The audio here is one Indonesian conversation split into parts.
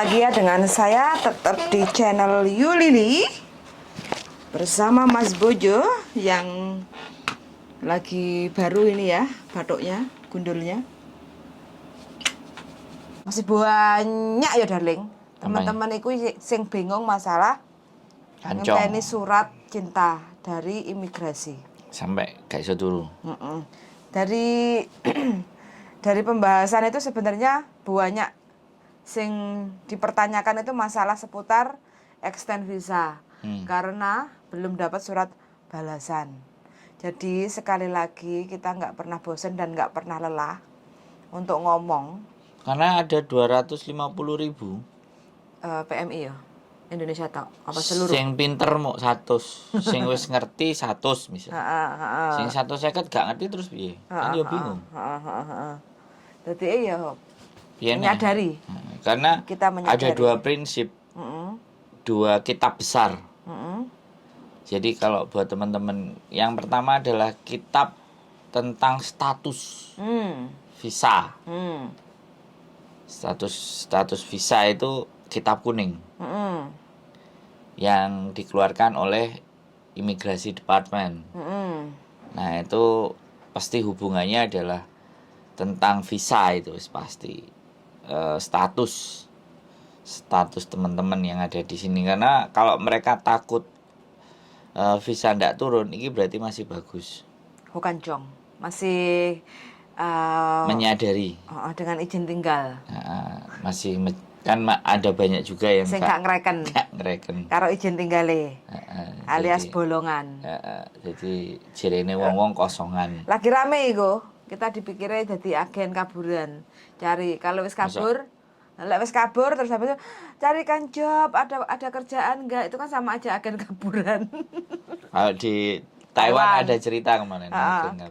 lagi ya dengan saya tetap di channel Yulili bersama Mas Bojo yang lagi baru ini ya batuknya, gundulnya. Masih banyak ya darling. Teman-teman iku sing bingung masalah ngenteni surat cinta dari imigrasi. Sampai gak iso turu. Dari dari pembahasan itu sebenarnya banyak sing dipertanyakan itu masalah seputar extend visa karena belum dapat surat balasan. Jadi sekali lagi kita nggak pernah bosan dan nggak pernah lelah untuk ngomong. Karena ada 250.000 PMI ya Indonesia tau apa seluruh. Sing pinter mau 100, sing wis ngerti 100 misal. Sing 150 gak ngerti terus piye? Kan yo bingung. Jadi menyadari. Karena Kita menyadari. ada 2 prinsip. 2 kitab besar. Jadi kalau buat teman-teman, yang pertama adalah kitab tentang status visa. Status visa itu kitab kuning. Yang dikeluarkan oleh Imigrasi Department. Nah, itu pasti hubungannya adalah tentang visa itu pasti. Status teman-teman yang ada di sini, karena kalau mereka takut visa ndak turun, ini berarti masih bagus. Bukan jong, masih menyadari dengan izin tinggal. Masih kan ada banyak juga yang gak ngereken karo izin tinggale, alias jadi, bolongan. Jadi jirene wong-wong kosongan. Lagi rame iku, kita dipikirnya jadi agen kaburan. Cari kalau wis kabur, wis kabur terus habis itu carikan job, ada kerjaan enggak, itu kan sama aja agen kaburan. Kalau di Taiwan ada cerita kemarin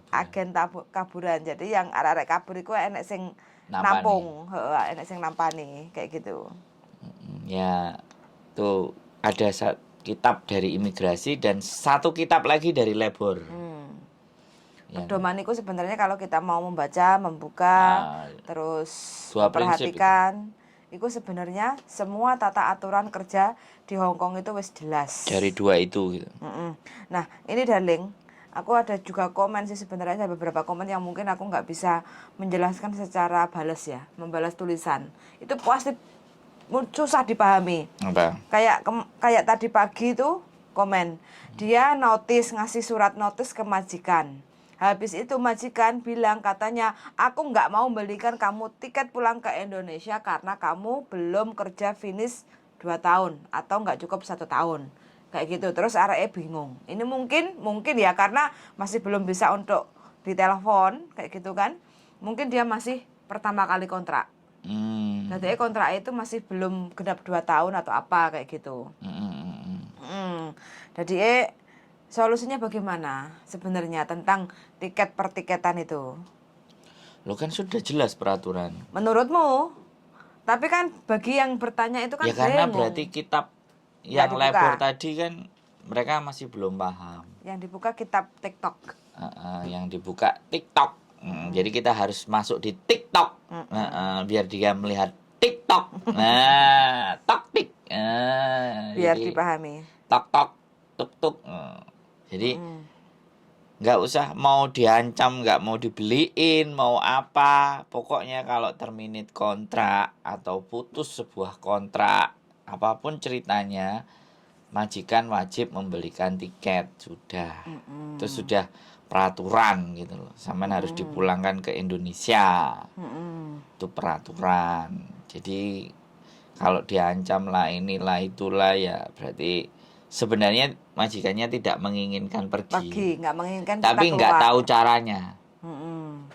agen kaburan. Jadi yang arek-arek kabur iku enek sing nampung, enek sing nampani kayak gitu. Ya, tuh ada kitab dari imigrasi dan 1 kitab lagi dari labor. Pedoman itu sebenarnya kalau kita mau membaca, membuka, terus memperhatikan, itu sebenarnya semua tata aturan kerja di Hong Kong itu wis jelas. Dari 2 itu gitu. Nah, ini darling, aku ada juga komen sih sebenarnya, ada beberapa komen yang mungkin aku nggak bisa menjelaskan secara balas ya, membalas tulisan. Itu pasti susah dipahami. Apa? Kayak tadi pagi itu komen, dia ngasih surat notis ke majikan. Habis itu majikan bilang katanya, aku nggak mau belikan kamu tiket pulang ke Indonesia karena kamu belum kerja finish 2 tahun atau nggak cukup 1 tahun. Kayak gitu. Terus arahnya bingung. Ini mungkin ya karena masih belum bisa untuk ditelepon kayak gitu kan. Mungkin dia masih pertama kali kontrak. Jadi kontrak itu masih belum genap 2 tahun atau apa kayak gitu. Jadi solusinya bagaimana sebenarnya tentang tiket pertiketan itu? Lo kan sudah jelas peraturan. Menurutmu? Tapi kan bagi yang bertanya itu kan ya karena berarti kitab yang labor tadi kan mereka masih belum paham. Yang dibuka kitab TikTok. Yang dibuka TikTok. Jadi kita harus masuk di TikTok. Biar dia melihat TikTok. Nah, tok-tik. Biar dipahami. Tok-tok, tuk-tuk. Jadi nggak usah mau diancam, nggak mau dibeliin, mau apa. Pokoknya kalau terminate kontrak atau putus sebuah kontrak, apapun ceritanya, majikan wajib membelikan tiket. Sudah. Itu sudah peraturan gitu loh. Sampean harus dipulangkan ke Indonesia. Itu peraturan. Jadi kalau diancam lah inilah itulah ya berarti sebenarnya majikannya tidak menginginkan pergi. Nggak menginginkan. Tapi nggak tahu caranya.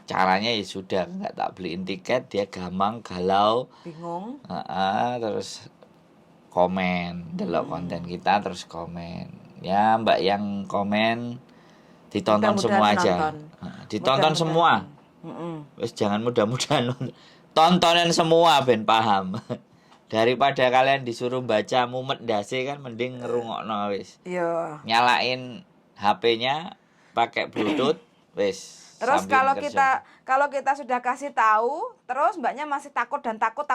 Caranya ya sudah nggak tak beliin tiket, dia gampang galau, bingung. Terus komen, delok konten kita terus komen. Ya Mbak yang komen ditonton semua aja. Ditonton semua. Wes jangan mudah-mudahan tontonan semua ben paham. Daripada kalian disuruh baca mumet ndase kan mending ngerungokno wis. Iya. Nyalain HP-nya pakai Bluetooth wis. Terus sambil kerja. kalau kita sudah kasih tahu, terus mbaknya masih takut dan takut,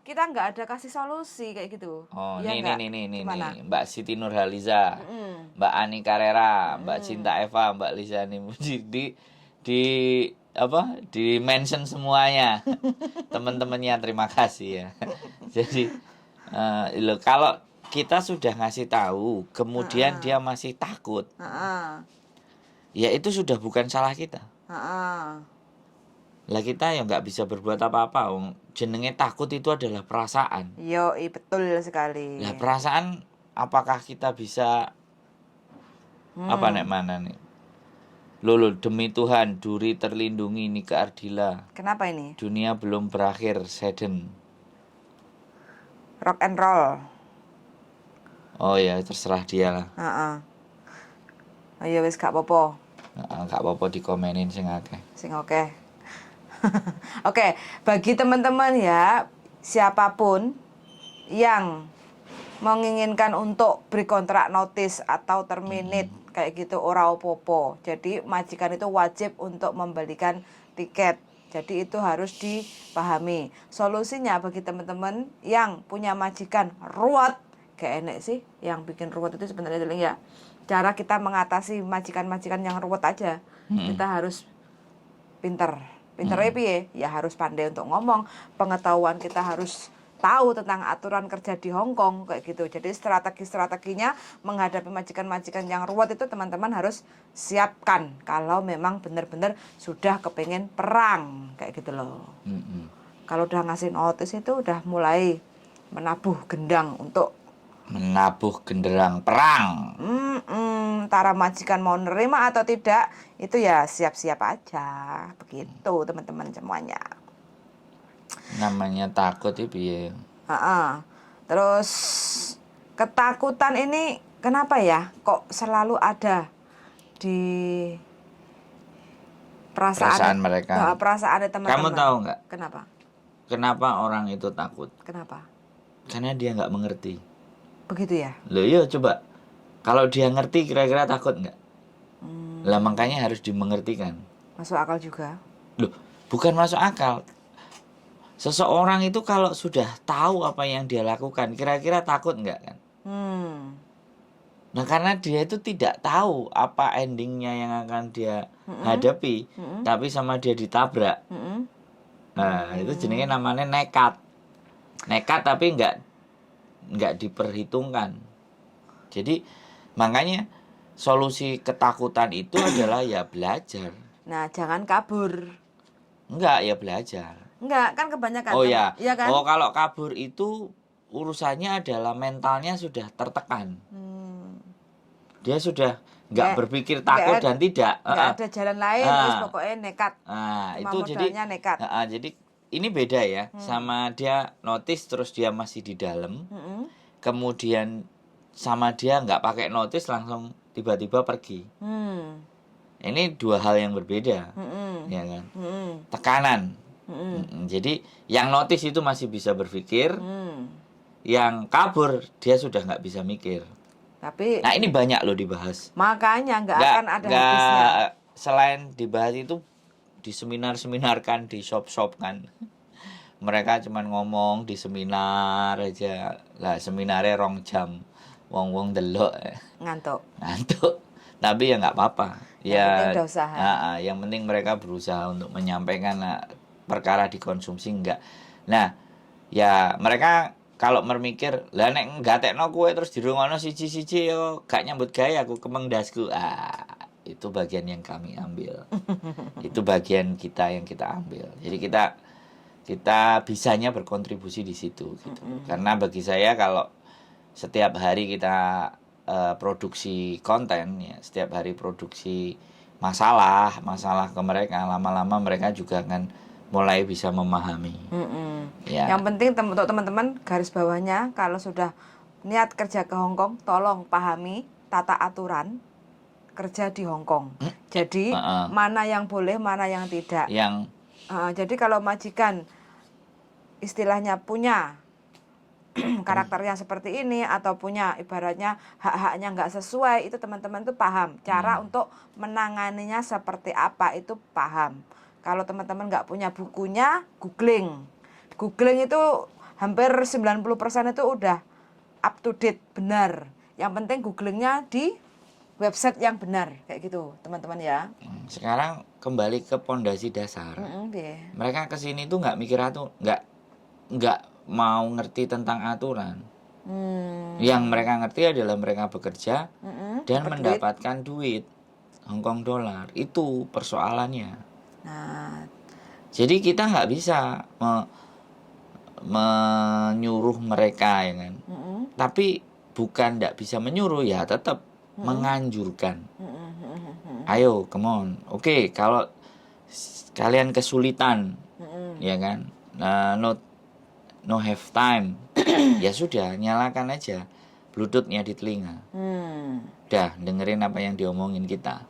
kita nggak ada kasih solusi kayak gitu. Oh, Iya nih, nggak? nih. Gimana? Mbak Siti Nurhaliza, Mm-mm. Mbak Ani Carrera, Mbak Mm-mm. Cinta Eva, Mbak Lisa Nimuji di apa? Di mention semuanya. Teman-temannya terima kasih ya. Jadi loh, kalau kita sudah ngasih tahu, kemudian Heeh. dia masih takut, Heeh. ya itu sudah bukan salah kita. Heeh. Lah kita ya nggak bisa berbuat apa-apa. Jenenge takut itu adalah perasaan. Yoi, betul sekali. Lah perasaan apakah kita bisa apa nek Hmm. mana nih? Lolo demi Tuhan, duri terlindungi Nika Ardila. Kenapa ini? Dunia belum berakhir, Seden. Rock and roll. Oh ya, terserah dia lah. Heeh. Ayo wis gak apa-apa. Nggak apa-apa dikomenin sing akeh. Sing oke. Oke, bagi teman-teman ya, siapapun yang menginginkan untuk beri kontrak notice atau terminate kayak gitu ora opo-opo. Jadi majikan itu wajib untuk membelikan tiket. Jadi itu harus dipahami. Solusinya bagi teman-teman yang punya majikan ruwet, kayak enek sih yang bikin ruwet itu sebenarnya ya. Cara kita mengatasi majikan-majikan yang ruwet aja. Kita harus pinter piye ya harus pandai untuk ngomong, pengetahuan kita harus tahu tentang aturan kerja di Hong Kong kayak gitu. Jadi strategi-strateginya menghadapi majikan-majikan yang ruwet itu teman-teman harus siapkan kalau memang benar-benar sudah kepengen perang kayak gitu loh. Kalau udah ngasih notice itu udah mulai menabuh gendang untuk Menabuh genderang perang. Antara majikan mau nerima atau tidak itu ya siap-siap aja begitu teman-teman semuanya. Namanya takut itu ya. Terus ketakutan ini kenapa ya kok selalu ada di Perasaan mereka. perasaan teman-teman. Kamu tahu nggak? Kenapa? Kenapa orang itu takut? Kenapa? Karena dia nggak mengerti. Begitu ya? Loh iya coba. Kalau dia ngerti kira-kira takut nggak? Lah makanya harus dimengertikan. Masuk akal juga. Loh, bukan masuk akal. Seseorang itu kalau sudah tahu apa yang dia lakukan, kira-kira takut nggak kan? Nah karena dia itu tidak tahu apa endingnya yang akan dia hadapi, tapi sama dia ditabrak. Nah itu jenenge namanya nekat. Nekat tapi nggak diperhitungkan. Jadi makanya solusi ketakutan itu adalah ya belajar. Nah, jangan kabur. Enggak, ya belajar. Enggak, kan kebanyakan. Oh ya. Iya kan? Oh kalau kabur itu urusannya adalah mentalnya sudah tertekan. Dia sudah nggak berpikir takut dan tidak. Nggak ada jalan lain, terus pokoknya nekat. Nah, Cuma itu modalnya nekat. jadi ini beda ya sama dia notice terus dia masih di dalam. Kemudian sama dia nggak pakai notice langsung tiba-tiba pergi. Ini dua hal yang berbeda, ya kan? Tekanan. Jadi yang notice itu masih bisa berpikir, yang kabur dia sudah nggak bisa mikir. Tapi nah ini banyak loh dibahas. Makanya nggak akan ada habisnya. Selain dibahas itu di seminar kan, di shop kan. Mereka cuman ngomong di seminar aja. Lah seminarnya 2 jam. Wong delok Ngantuk. Tapi ya nggak apa-apa. Yang penting usaha. Yang penting mereka berusaha untuk menyampaikan perkara dikonsumsi enggak. Nah, ya mereka kalau berpikir, lah nek nggatekno kowe terus dirungono siji-siji yo gak nyambut gawe aku kemeng dasku. Itu bagian yang kami ambil. Itu bagian kita yang kita ambil. Jadi kita bisanya berkontribusi di situ gitu. Karena bagi saya kalau setiap hari kita produksi konten ya, setiap hari produksi masalah ke mereka, lama-lama mereka juga akan mulai bisa memahami. Ya. Yang penting untuk teman-teman garis bawahnya kalau sudah niat kerja ke Hong Kong, tolong pahami tata aturan kerja di Hong Kong. Jadi mana yang boleh, mana yang tidak. Jadi kalau majikan istilahnya punya karakternya seperti ini atau punya ibaratnya hak-haknya nggak sesuai, itu teman-teman tuh paham cara untuk menanganinya seperti apa, itu paham. Kalau teman-teman nggak punya bukunya, googling itu hampir 90% itu udah up to date, benar. Yang penting googlingnya di website yang benar, kayak gitu teman-teman ya. Sekarang kembali ke pondasi dasar. Piye. Mereka kesini tuh nggak mikir nggak mau ngerti tentang aturan. Yang mereka ngerti adalah mereka bekerja dan Dapat duit. mendapatkan duit Hongkong dolar. Itu persoalannya. Nah, Jadi kita nggak bisa menyuruh mereka, ya kan. Tapi bukan nggak bisa menyuruh, ya tetap menganjurkan. Ayo, come on. Oke, kalau kalian kesulitan, ya kan, no have time, ya sudah, nyalakan aja bluetoothnya di telinga. Dah, dengerin apa yang diomongin kita.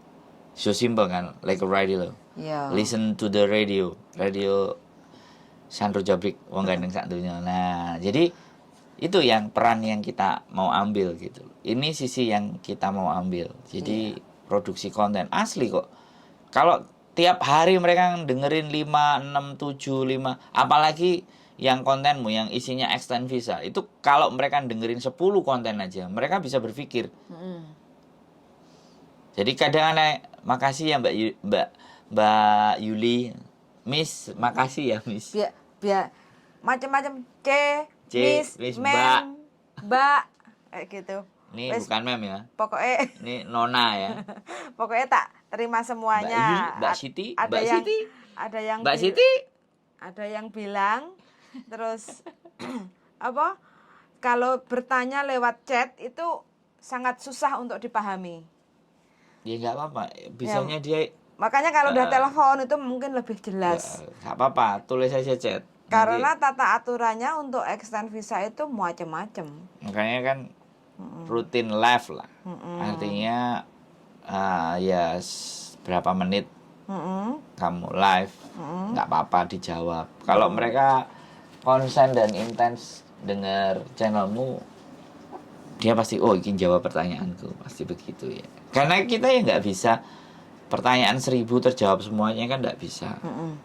So simple kan, like a radio. iya. Listen to the radio Sandro Jabrik wong gandeng sak donya. Nah, jadi itu yang peran yang kita mau ambil gitu. Ini sisi yang kita mau ambil. Jadi produksi konten asli kok. Kalau tiap hari mereka dengerin 5, 6, 7, 5, apalagi yang kontenmu yang isinya extend visa, itu kalau mereka dengerin 10 konten aja, mereka bisa berpikir. Jadi kadang aneh, makasih ya Mbak Yuli, Miss, makasih ya Miss. Biar macam-macam C, Miss, mem, mbak, kayak gitu. Ini Wes, bukan mem ya, pokoknya ini Nona ya. pokoknya tak terima semuanya. Mbak Siti, Ada Mbak yang Siti, ada yang Mbak Siti. ada yang bilang terus apa? Kalau bertanya lewat chat itu sangat susah untuk dipahami. Ya nggak apa-apa, bisanya dia Makanya kalau udah telepon itu mungkin lebih jelas. nggak apa-apa, tulis aja chat. Karena tata aturannya untuk extend visa itu macam-macam. Makanya kan rutin live lah. Artinya ya berapa menit kamu live, nggak apa-apa dijawab. Kalau mereka konsen dan intens dengar channelmu, dia pasti ini jawab pertanyaanku, pasti begitu ya. Karena kita ya nggak bisa pertanyaan 1000 terjawab semuanya, kan nggak bisa.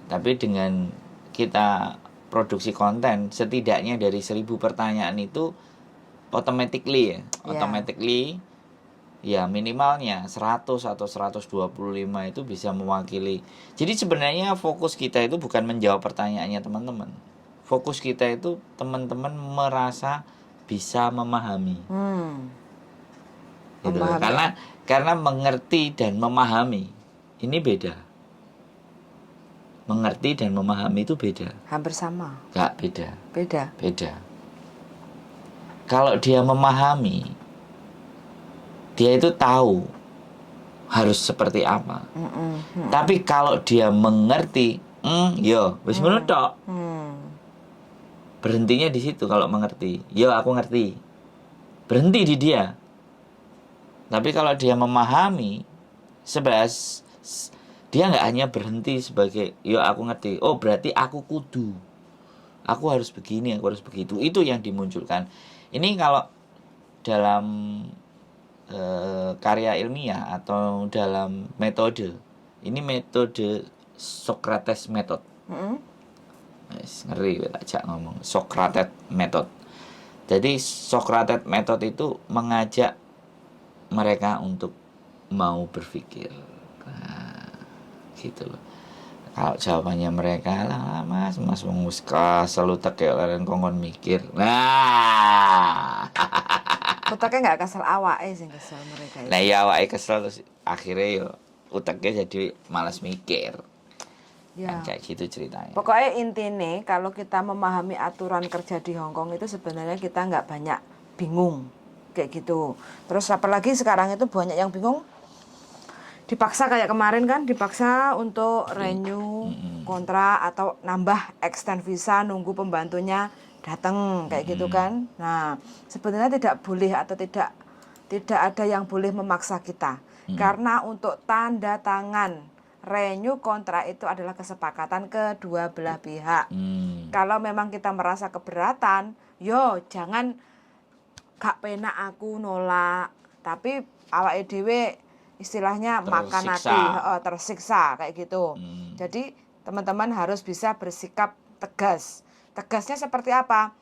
Tapi dengan kita produksi konten, setidaknya dari 1000 pertanyaan itu automatically ya minimalnya 100 atau 125 itu bisa mewakili. Jadi sebenarnya fokus kita itu bukan menjawab pertanyaannya teman-teman. Fokus kita itu teman-teman merasa bisa memahami. Gitu. Karena mengerti dan memahami ini beda. Mengerti dan memahami itu beda. Hampir sama. Enggak, beda. Beda. Kalau dia memahami, dia itu tahu harus seperti apa. Tapi kalau dia mengerti, wis ngono tok. Berhentinya di situ kalau mengerti. Aku ngerti. Berhenti di dia. Tapi kalau dia memahami, dia nggak hanya berhenti sebagai aku ngerti. Oh, berarti aku kudu. Aku harus begini, aku harus begitu. Itu yang dimunculkan. Ini kalau dalam karya ilmiah atau dalam metode. Ini metode Socrates Method. Ngeri tak jak ngomong. Socrates Method. Jadi Socrates Method itu mengajak mereka untuk mau berpikir. Nah, gitu loh. Kalau jawabannya mereka lah mas selalu teke leren kongkon mikir. Nah, Utaknya nggak kesel awake sing kesel mereka itu. Nah ya awake kesel terus akhirnya yo uteknya jadi malas mikir. Ya. Kan kayak gitu ceritanya. Pokoknya intinya kalau kita memahami aturan kerja di Hongkong itu sebenarnya kita nggak banyak bingung kayak gitu. Terus apalagi sekarang itu banyak yang bingung, dipaksa kayak kemarin kan, dipaksa untuk renew kontrak atau nambah extend visa, nunggu pembantunya datang kayak gitu kan. Nah sebenarnya tidak boleh atau tidak ada yang boleh memaksa kita, karena untuk tanda tangan renew kontrak itu adalah kesepakatan kedua belah pihak. Kalau memang kita merasa keberatan, yo jangan gak penak aku nolak, tapi awake dhewe istilahnya makan Tersiksa. hati, tersiksa kayak gitu. Hmm. Jadi teman-teman harus bisa bersikap tegas. Tegasnya seperti apa?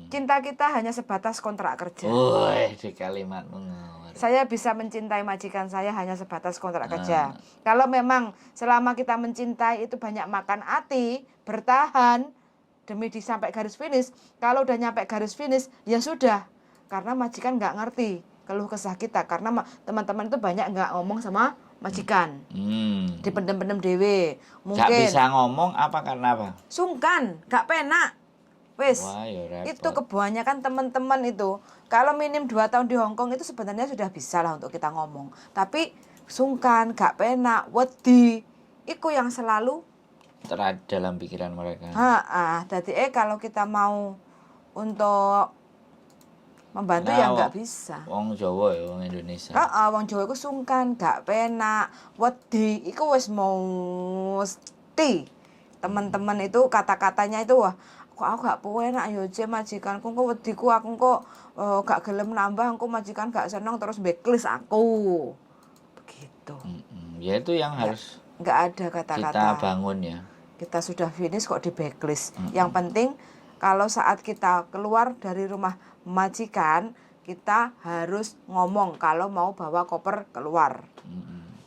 Cinta kita hanya sebatas kontrak kerja. Woi, di kalimatmu ngawur. Saya bisa mencintai majikan saya hanya sebatas kontrak Ah. kerja. Kalau memang selama kita mencintai itu banyak makan hati, bertahan demi sampai garis finish. Kalau udah nyampe garis finish, ya sudah. Karena majikan nggak ngerti keluh kesah kita. Karena teman-teman itu banyak nggak ngomong sama majikan. Dipendem-pendem dewe. Gak Mungkin bisa ngomong apa karena apa? sungkan, nggak penak. Wis, Wah, ya repot. itu kebanyakan teman-teman itu kalau minim 2 tahun di Hong Kong itu sebenarnya sudah bisa lah untuk kita ngomong, tapi sungkan, gak penak, wedi, itu yang selalu Terada dalam pikiran mereka. jadi kalau kita mau untuk membantu ya nggak bisa. Wong Jawa ya, wong Indonesia. Wong Jawa itu sungkan, gak penak, wedi, itu wis mesti teman-teman itu kata-katanya itu wah kok aku gak enak yo je majikanku kok wediku aku kok gak gelem nambah aku majikan gak seneng terus backlist aku begitu. Ya itu yang harus nggak ada kata-kata kita bangun ya. Kita sudah finish kok di backlist. Yang penting kalau saat kita keluar dari rumah majikan kita harus ngomong kalau mau bawa koper keluar.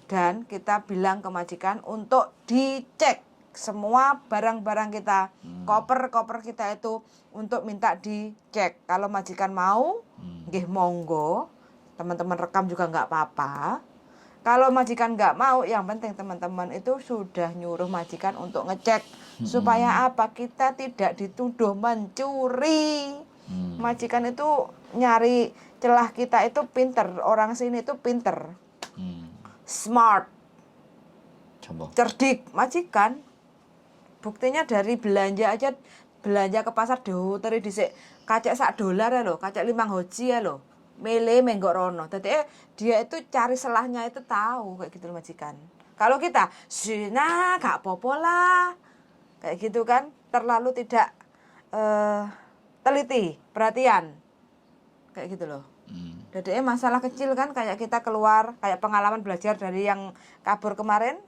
Dan kita bilang ke majikan untuk dicek semua barang-barang kita, koper-koper kita itu untuk minta dicek. Kalau majikan mau, nggih monggo, teman-teman rekam juga nggak apa-apa. Kalau majikan nggak mau, yang penting teman-teman itu sudah nyuruh majikan untuk ngecek. Supaya apa? Kita tidak dituduh mencuri. Majikan itu nyari celah kita itu pinter. Orang sini itu pinter. Smart. Coba. Cerdik. Majikan. Buktinya dari belanja aja, belanja ke pasar diuteri dhisik kacek $1 ya lho, kacek 5 hoji ya lho. Mele menggok rono. Dadi dia itu cari selahnya itu tahu kayak gitu majikan. Kalau kita, "Sina, gak apa-apa lah." Kayak gitu kan, terlalu tidak teliti, perhatian. Kayak gitu loh. Jadi masalah kecil kan kayak kita keluar, kayak pengalaman belajar dari yang kabur kemarin.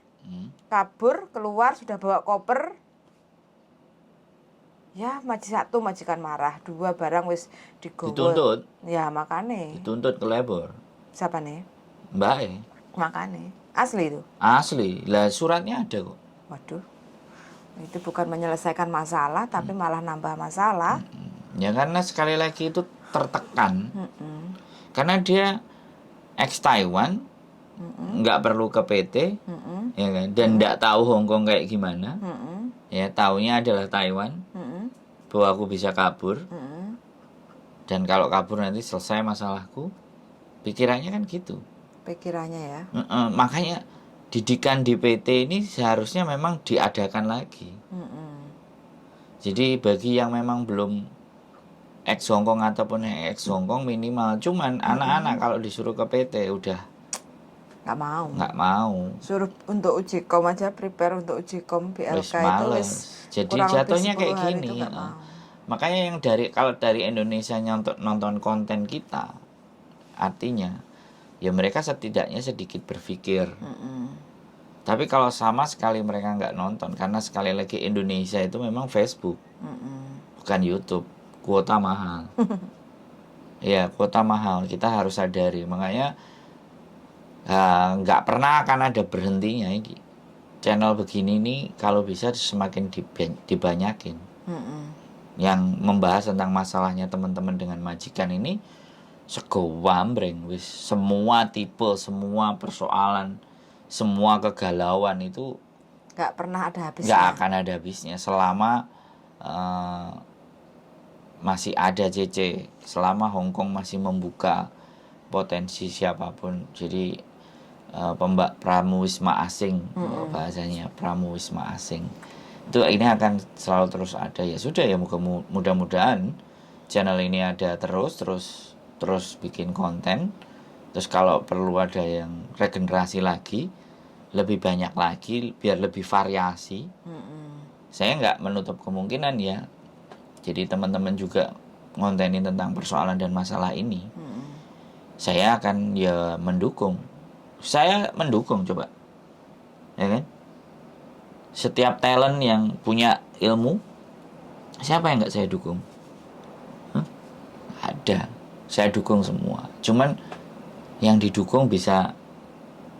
Kabur, keluar, sudah bawa koper. Ya, satu majikan marah, 2 barang wis digowo. Dituntut. Ya, makane. Dituntut ke labor. Siapa nih? Mbak Makane. Asli itu. Asli. Lah suratnya ada kok. Waduh. Itu bukan menyelesaikan masalah, tapi malah nambah masalah. Ya karena sekali lagi itu tertekan. Karena dia ex Taiwan, nggak perlu ke PT, ya kan? Dan nggak tahu Hong Kong kayak gimana. Ya taunya adalah Taiwan, bahwa aku bisa kabur. Dan kalau kabur nanti selesai masalahku. Pikirannya kan gitu. Pikirannya ya. Makanya didikan di PT ini seharusnya memang diadakan lagi. Jadi bagi yang memang belum ex Hongkong ataupun yang ex Hongkong minimal, cuman anak-anak kalau disuruh ke PT udah nggak mau. Suruh untuk uji kom aja, prepare untuk uji kom BLK Wis itu males. wis Jadi kurang lebih jatuhnya 10 kayak hari gini. itu nggak mau. Makanya yang kalau dari Indonesia nonton konten kita, artinya ya mereka setidaknya sedikit berpikir. Tapi kalau sama sekali mereka nggak nonton, karena sekali lagi Indonesia itu memang Facebook, bukan YouTube. Kuota mahal. Ya, kuota mahal. Kita harus sadari. Makanya nggak pernah akan ada berhentinya ini. Channel begini nih kalau bisa semakin dibanyakin. Yang membahas tentang masalahnya teman-teman dengan majikan ini segowambreng wis, semua tipe, semua persoalan, semua kegalauan itu nggak pernah ada habisnya. Nggak akan ada habisnya selama masih ada CC, selama Hong Kong masih membuka potensi siapapun. Jadi pramuwisma asing, bahasanya pramuwisma asing itu ini akan selalu terus ada. Ya sudah ya, mudah-mudahan channel ini ada terus bikin konten. Terus kalau perlu ada yang regenerasi lagi, lebih banyak lagi biar lebih variasi. Saya nggak menutup kemungkinan ya. Jadi teman-teman juga ngontenin tentang persoalan dan masalah ini, saya akan ya mendukung. Saya mendukung coba, ya kan? Setiap talent yang punya ilmu, siapa yang nggak saya dukung? Hah? Ada, saya dukung semua. Cuman yang didukung bisa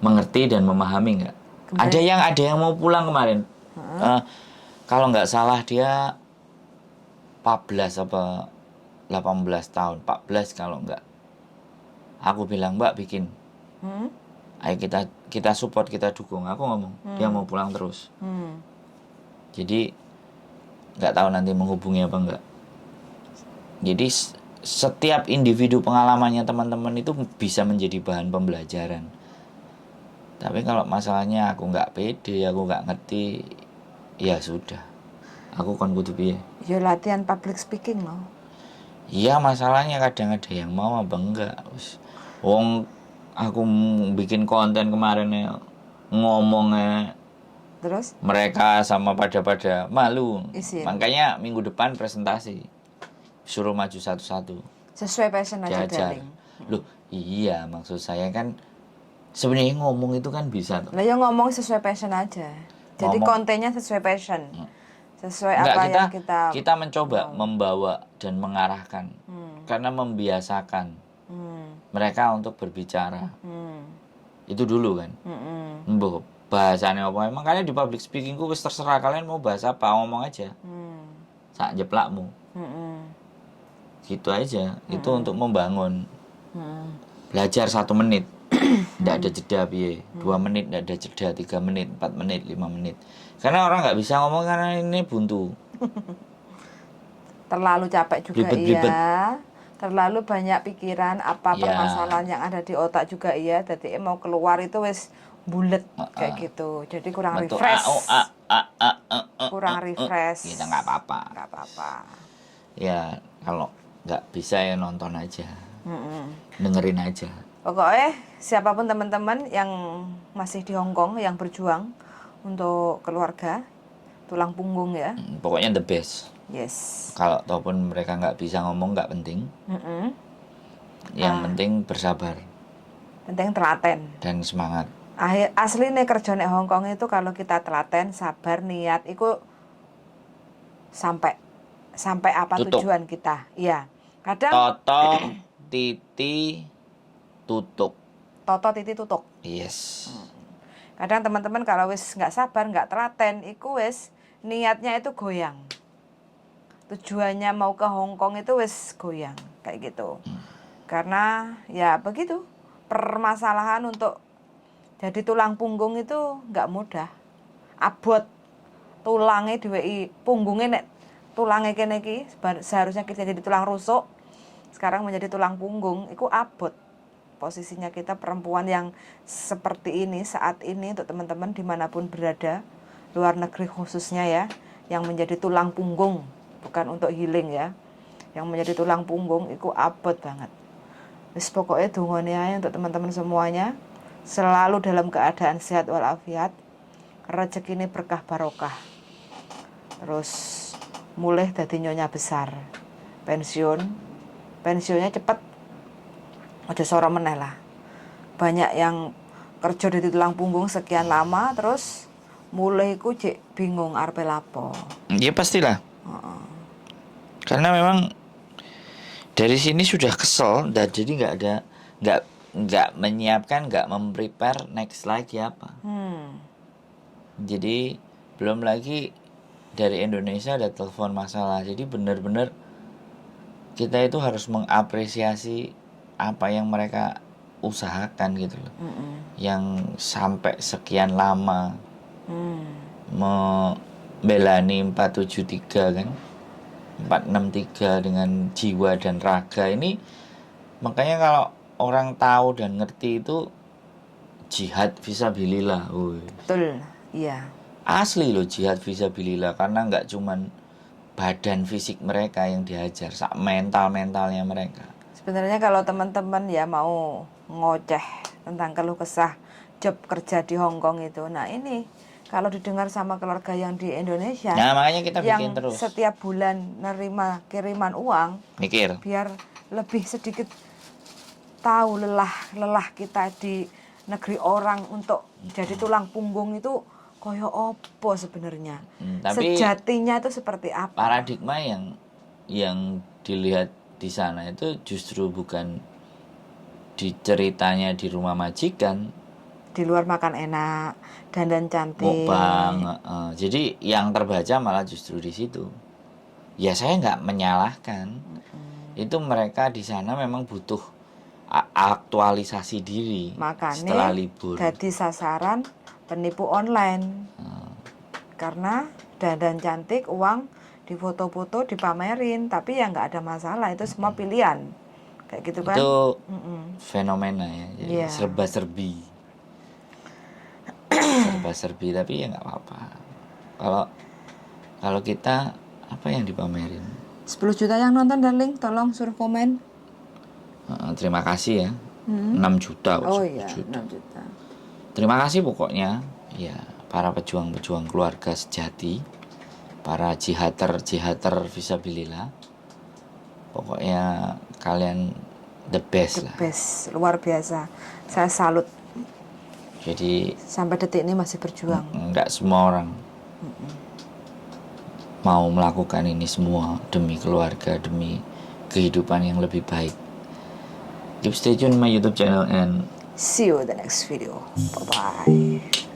mengerti dan memahami nggak? Ada yang mau pulang kemarin. Kalau nggak salah dia 14 apa 18 tahun, 14 kalau nggak. Aku bilang, Mbak bikin. Ayo kita support, kita dukung. Aku ngomong, dia mau pulang terus. Jadi nggak tahu nanti menghubungi apa enggak. Jadi setiap individu pengalamannya teman-teman itu bisa menjadi bahan pembelajaran. Tapi kalau masalahnya aku nggak pede, aku nggak ngerti, ya sudah. Aku kan kudu piye. Ya latihan public speaking mau. Iya, masalahnya kadang ada yang mau apa enggak. Wong aku bikin konten kemarin ya, ngomongnya Terus mereka sama pada malu. Isin. Makanya minggu depan presentasi suruh maju satu-satu sesuai passion aja diajar. darling. Loh iya, maksud saya kan sebenarnya ngomong itu kan bisa tuh. Lah ya ngomong sesuai passion aja. Jadi Ngomong. kontennya sesuai passion. Sesuai Enggak, apa yang kita mencoba membawa dan mengarahkan. Karena membiasakan mereka untuk berbicara. Itu dulu kan. Mbok bahasanya apa emang kalian di public speakingku wis terserah kalian mau bahas apa, ngomong aja. Sak jeplakmu. Gitu aja. Itu untuk membangun. Belajar 1 menit. Tidak ada jeda piye. 2 menit tidak ada jeda, 3 menit, 4 menit, 5 menit. Karena orang nggak bisa ngomong karena ini buntu. terlalu capek juga Blibet-blibet. iya. Terlalu banyak pikiran apa Ya. permasalahan yang ada di otak juga iya. Jadi mau keluar itu wis bulet kayak gitu. Jadi kurang Betul. refresh. Kurang refresh. Kita nggak apa-apa. Nggak apa-apa. Ya kalau nggak bisa ya nonton aja. Dengerin aja. Pokoknya siapapun teman-teman yang masih di Hong Kong yang berjuang untuk keluarga, tulang punggung ya. Pokoknya the best. Yes. Kalau ataupun mereka nggak bisa ngomong nggak penting. Yang penting bersabar Penting telaten. dan semangat. Asli nih kerja nek Hong Kong itu kalau kita telaten, sabar, niat, itu sampai apa Tutup. tujuan kita. Iya. Kadang Toto titi tutup. toto titik tutup. Yes. Kadang teman-teman kalau wis nggak sabar, nggak telaten, iku wis niatnya itu goyang. Tujuannya mau ke Hong Kong itu wis goyang kayak gitu. Karena ya begitu, permasalahan untuk jadi tulang punggung itu nggak mudah. Abot tulangnya diweki punggungnya nek tulangnya kene iki seharusnya kita jadi tulang rusuk, sekarang menjadi tulang punggung, itu abot. Posisinya kita perempuan yang seperti ini saat ini untuk teman-teman dimanapun berada, luar negeri khususnya ya, yang menjadi tulang punggung, bukan untuk healing ya, yang menjadi tulang punggung itu abot banget. Wis pokoknya dungane ae untuk teman-teman semuanya selalu dalam keadaan sehat walafiat, rezeki ini berkah barokah, terus mulai dadi nyonya besar, pensiunnya cepet, aja soro meneh lah. Banyak yang kerja di tulang punggung sekian lama terus mulai ku cek bingung arepe lapo. Ya pastilah. Karena memang dari sini sudah kesel dan jadi nggak menyiapkan, nggak memprepare next lagi apa. Jadi belum lagi dari Indonesia ada telepon masalah. Jadi benar-benar kita itu harus mengapresiasi apa yang mereka usahakan gitu loh. Yang sampai sekian lama membelani 473 kan. 463 dengan jiwa dan raga ini. Makanya kalau orang tahu dan ngerti itu jihad fisabilillah. Betul, iya. Asli loh jihad fisabilillah, karena nggak cuman badan fisik mereka yang dihajar, sak mentalnya mereka. Sebenarnya kalau teman-teman ya mau ngoceh tentang keluh kesah job kerja di Hong Kong itu, nah ini kalau didengar sama keluarga yang di Indonesia, Nah, makanya kita bikin yang terus. setiap bulan nerima kiriman uang, Mikir. biar lebih sedikit tahu lelah kita di negeri orang untuk jadi tulang punggung itu koyo opo sebenarnya. Tapi Sejatinya itu seperti apa? paradigma yang dilihat di sana itu justru bukan di ceritanya di rumah majikan, Di luar makan enak, dandan cantik. mukbang. Jadi yang terbaca malah justru di situ. Ya saya nggak menyalahkan. Itu mereka di sana memang butuh aktualisasi diri setelah Makanya libur. jadi sasaran penipu online. Karena dandan cantik, uang difoto-foto, dipamerin, tapi ya nggak ada masalah, itu semua pilihan. Kayak gitu kan? Itu fenomena ya, jadi Iya. serba-serbi. Serba-serbi, tapi ya nggak apa-apa. Kalau kita apa yang dipamerin? 10 juta yang nonton darling, tolong suruh komen. Terima kasih ya. 6 juta. Oh 10 iya, juta. 6 juta. Terima kasih pokoknya ya para pejuang-pejuang keluarga sejati, para jihater fisabilillah. Pokoknya kalian the best lah. Best, luar biasa. Saya salut. Jadi Sampai detik ini masih berjuang. nggak semua orang mau melakukan ini semua demi keluarga, demi kehidupan yang lebih baik. Keep stay tune my YouTube channel and See you in the next video. Bye-bye.